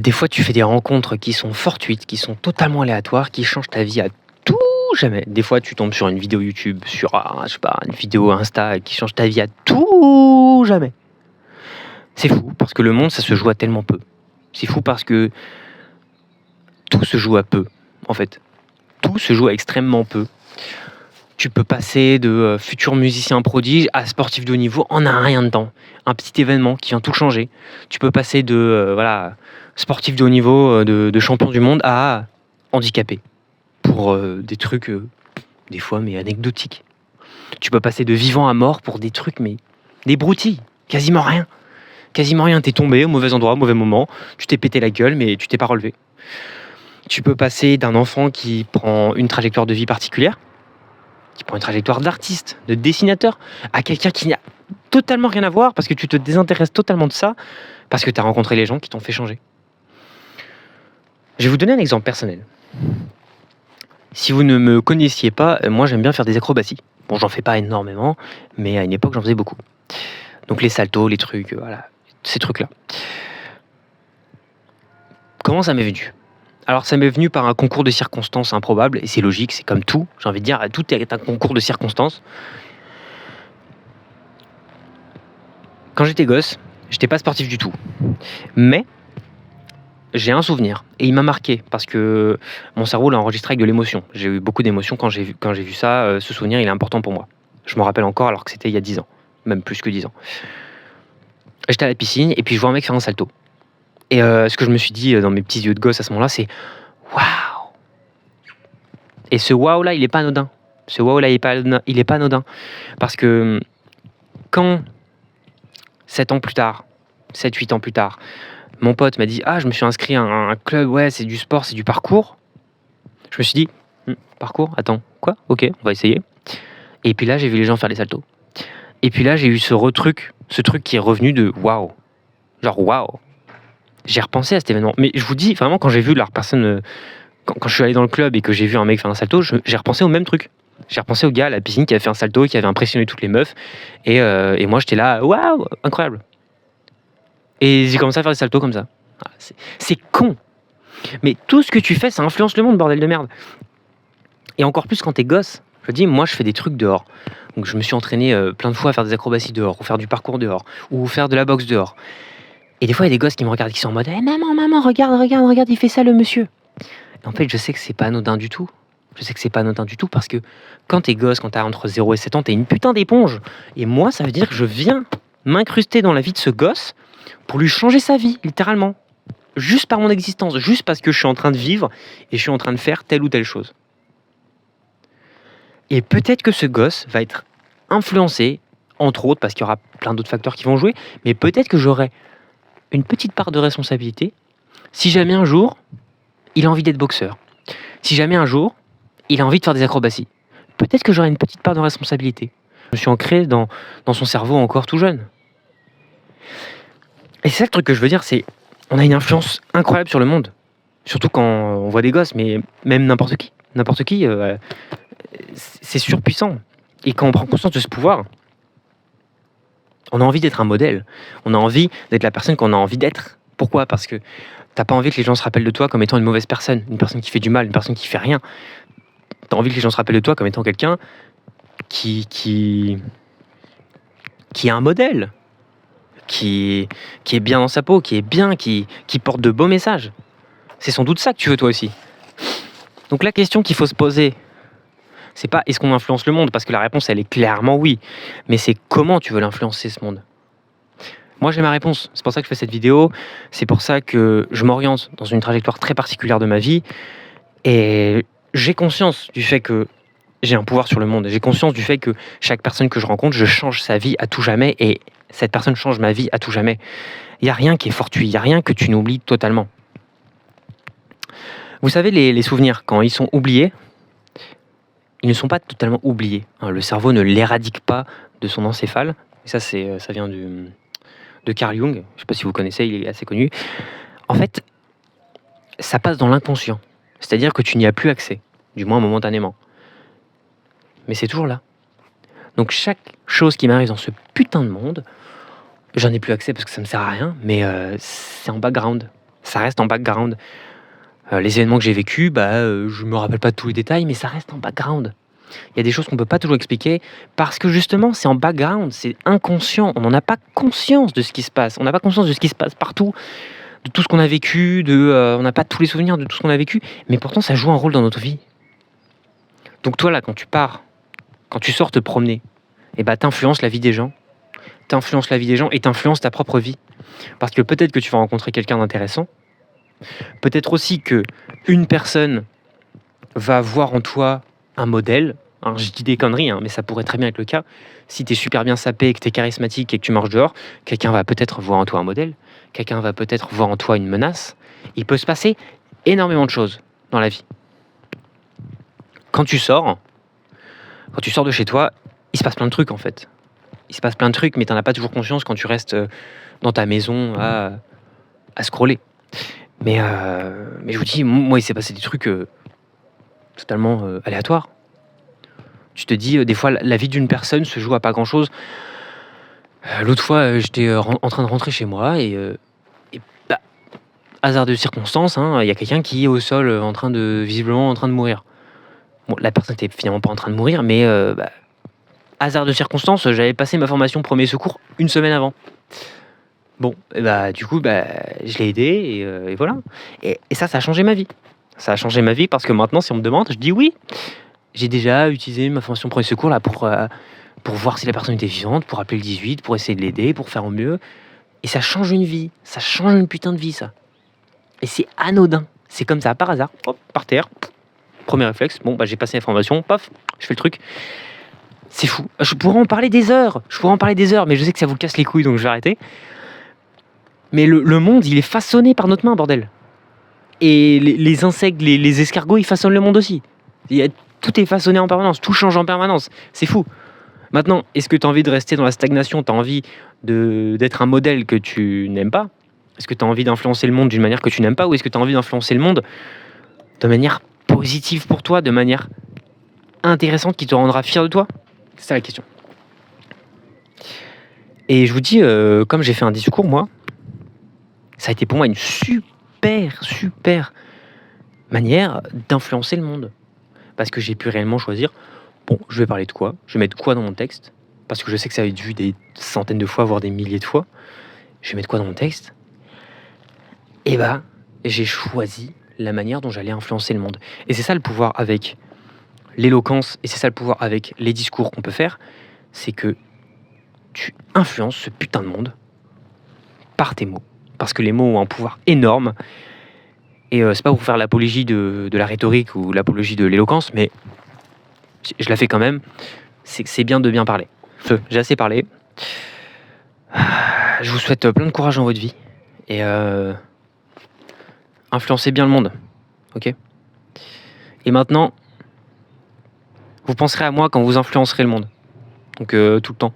Des fois, tu fais des rencontres qui sont fortuites, qui sont totalement aléatoires, qui changent ta vie à tout jamais. Des fois, tu tombes sur une vidéo YouTube, sur, je sais pas, une vidéo Insta qui change ta vie à tout jamais. C'est fou, parce que le monde, ça se joue à tellement peu. C'est fou parce que tout se joue à peu, en fait. Tout se joue à extrêmement peu. Tu peux passer de futur musicien prodige à sportif de haut niveau en un rien de temps. Un petit événement qui vient tout changer. Tu peux passer de sportif de haut niveau, de champion du monde à handicapé. Pour des trucs, des fois, mais anecdotiques. Tu peux passer de vivant à mort pour des trucs, mais des broutilles. Quasiment rien. Quasiment rien. T'es tombé au mauvais endroit, au mauvais moment. Tu t'es pété la gueule, mais tu t'es pas relevé. Tu peux passer d'un enfant qui prend une trajectoire de vie particulière, qui prend une trajectoire d'artiste, de dessinateur, à quelqu'un qui n'a totalement rien à voir parce que tu te désintéresses totalement de ça, parce que tu as rencontré les gens qui t'ont fait changer. Je vais vous donner un exemple personnel. Si vous ne me connaissiez pas, moi j'aime bien faire des acrobaties. Bon, j'en fais pas énormément, mais à une époque j'en faisais beaucoup. Donc les saltos, les trucs, voilà, ces trucs-là. Comment ça m'est venu ? Alors ça m'est venu par un concours de circonstances improbable, et c'est logique, c'est comme tout, j'ai envie de dire, tout est un concours de circonstances. Quand j'étais gosse, j'étais pas sportif du tout, mais j'ai un souvenir, et il m'a marqué, parce que mon cerveau l'a enregistré avec de l'émotion. J'ai eu beaucoup d'émotions quand j'ai vu ça, ce souvenir il est important pour moi. Je me rappelle encore alors que c'était il y a 10 ans, même plus que 10 ans. J'étais à la piscine, et puis je vois un mec faire un salto. Et ce que je me suis dit dans mes petits yeux de gosse à ce moment-là, c'est waouh. Et ce waouh là, il est pas anodin. Ce waouh là, il est pas anodin. Parce que quand 7 ans plus tard, 7-8 ans plus tard, mon pote m'a dit ah, je me suis inscrit à un club, ouais, c'est du sport, c'est du parcours. Je me suis dit parcours, attends, quoi ? Ok, on va essayer. Et puis là, j'ai vu les gens faire des saltos. Et puis là, j'ai eu ce truc qui est revenu de waouh. Genre waouh. J'ai repensé à cet événement. Mais je vous dis, vraiment, quand j'ai vu la personne, quand je suis allé dans le club et que j'ai vu un mec faire un salto, j'ai repensé au même truc. J'ai repensé au gars à la piscine qui avait fait un salto, qui avait impressionné toutes les meufs. Et moi, j'étais là, waouh, incroyable. Et j'ai commencé à faire des saltos comme ça. C'est con. Mais tout ce que tu fais, ça influence le monde, bordel de merde. Et encore plus quand t'es gosse. Je dis, moi, je fais des trucs dehors. Donc, je me suis entraîné plein de fois à faire des acrobaties dehors, ou faire du parcours dehors, ou faire de la boxe dehors. Et des fois, il y a des gosses qui me regardent, qui sont en mode hey, maman, regarde, il fait ça, le monsieur. Et en fait, je sais que c'est pas anodin du tout. Je sais que c'est pas anodin du tout parce que quand t'es gosse, quand t'as entre 0 et 7 ans, t'es une putain d'éponge. Et moi, ça veut dire que je viens m'incruster dans la vie de ce gosse pour lui changer sa vie, littéralement. Juste par mon existence, juste parce que je suis en train de vivre et je suis en train de faire telle ou telle chose. Et peut-être que ce gosse va être influencé, entre autres, parce qu'il y aura plein d'autres facteurs qui vont jouer, mais peut-être que j'aurai une petite part de responsabilité si jamais un jour il a envie d'être boxeur, si jamais un jour il a envie de faire des acrobaties, peut-être que j'aurai une petite part de responsabilité. Je me suis ancré dans son cerveau encore tout jeune. Et c'est ça le truc que je veux dire, c'est on a une influence incroyable sur le monde, surtout quand on voit des gosses, mais même n'importe qui, c'est surpuissant. Et quand on prend conscience de ce pouvoir, on a envie d'être un modèle. On a envie d'être la personne qu'on a envie d'être. Pourquoi ? Parce que t'as pas envie que les gens se rappellent de toi comme étant une mauvaise personne, une personne qui fait du mal, une personne qui fait rien. T'as envie que les gens se rappellent de toi comme étant quelqu'un qui est un modèle, qui est bien dans sa peau, qui est bien, qui porte de beaux messages. C'est sans doute ça que tu veux toi aussi. Donc la question qu'il faut se poser, c'est pas est-ce qu'on influence le monde, parce que la réponse elle est clairement oui, mais c'est comment tu veux l'influencer ce monde. Moi j'ai ma réponse, c'est pour ça que je fais cette vidéo, c'est pour ça que je m'oriente dans une trajectoire très particulière de ma vie, et j'ai conscience du fait que j'ai un pouvoir sur le monde, j'ai conscience du fait que chaque personne que je rencontre, je change sa vie à tout jamais, et cette personne change ma vie à tout jamais. Il n'y a rien qui est fortuit, il n'y a rien que tu n'oublies totalement. Vous savez, les souvenirs, quand ils sont oubliés, ils ne sont pas totalement oubliés. Le cerveau ne l'éradique pas de son encéphale. Et ça vient de Carl Jung. Je ne sais pas si vous connaissez, il est assez connu. En fait, ça passe dans l'inconscient. C'est-à-dire que tu n'y as plus accès, du moins momentanément. Mais c'est toujours là. Donc chaque chose qui m'arrive dans ce putain de monde, j'en ai plus accès parce que ça ne me sert à rien, mais c'est en background. Ça reste en background. Les événements que j'ai vécus, je me rappelle pas de tous les détails, mais ça reste en background. Il y a des choses qu'on peut pas toujours expliquer parce que justement, c'est en background, c'est inconscient. On n'en a pas conscience de ce qui se passe. On n'a pas conscience de ce qui se passe partout, de tout ce qu'on a vécu, on n'a pas tous les souvenirs de tout ce qu'on a vécu, mais pourtant ça joue un rôle dans notre vie. Donc toi là, quand tu sors te promener, t'influences la vie des gens, et t'influences ta propre vie. Parce que peut-être que tu vas rencontrer quelqu'un d'intéressant, peut-être aussi que une personne va voir en toi un modèle. Alors, je dis des conneries, mais ça pourrait très bien être le cas. Si tu es super bien sapé, que tu es charismatique et que tu marches dehors, quelqu'un va peut-être voir en toi un modèle, quelqu'un va peut-être voir en toi une menace. Il peut se passer énormément de choses dans la vie. Quand tu sors de chez toi, il se passe plein de trucs en fait. Il se passe plein de trucs, mais tu n'en as pas toujours conscience quand tu restes dans ta maison à scroller. Mais je vous dis, moi, il s'est passé des trucs totalement aléatoires. Tu te dis, des fois, la vie d'une personne se joue à pas grand-chose. L'autre fois, j'étais en train de rentrer chez moi et hasard de circonstances, il y a quelqu'un qui est au sol, visiblement en train de mourir. Bon, la personne n'était finalement pas en train de mourir, mais hasard de circonstances, j'avais passé ma formation premier secours une semaine avant. Bon, du coup, je l'ai aidé et voilà. Et ça a changé ma vie. Ça a changé ma vie parce que maintenant, si on me demande, je dis oui. J'ai déjà utilisé ma formation premier secours là pour voir si la personne était vivante, pour appeler le 18, pour essayer de l'aider, pour faire au mieux. Et ça change une vie. Ça change une putain de vie, ça. Et c'est anodin. C'est comme ça, par hasard. Hop, par terre. Premier réflexe. Bon, j'ai passé la formation. Paf, je fais le truc. C'est fou. Je pourrais en parler des heures. Mais je sais que ça vous casse les couilles, donc je vais arrêter. Mais le monde, il est façonné par notre main, bordel. Et les insectes, les escargots, ils façonnent le monde aussi. Tout est façonné en permanence, tout change en permanence. C'est fou. Maintenant, est-ce que tu as envie de rester dans la stagnation? Tu as envie d'être un modèle que tu n'aimes pas? Est-ce que tu as envie d'influencer le monde d'une manière que tu n'aimes pas? Ou est-ce que tu as envie d'influencer le monde de manière positive pour toi, de manière intéressante qui te rendra fier de toi? C'est ça la question. Et je vous dis, comme j'ai fait un discours, moi, ça a été pour moi une super manière d'influencer le monde. Parce que j'ai pu réellement choisir, bon, je vais parler de quoi? Je vais mettre quoi dans mon texte? Parce que je sais que ça va être vu des centaines de fois, voire des milliers de fois. Je vais mettre quoi dans mon texte? Et j'ai choisi la manière dont j'allais influencer le monde. Et c'est ça le pouvoir avec l'éloquence, et c'est ça le pouvoir avec les discours qu'on peut faire, c'est que tu influences ce putain de monde par tes mots. Parce que les mots ont un pouvoir énorme. Et c'est pas pour faire l'apologie de la rhétorique ou l'apologie de l'éloquence, mais je la fais quand même. C'est bien de bien parler. J'ai assez parlé. Je vous souhaite plein de courage dans votre vie. Et influencez bien le monde. Ok? Et maintenant, vous penserez à moi quand vous influencerez le monde. Donc tout le temps.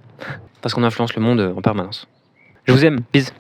Parce qu'on influence le monde en permanence. Je vous aime. Bisous.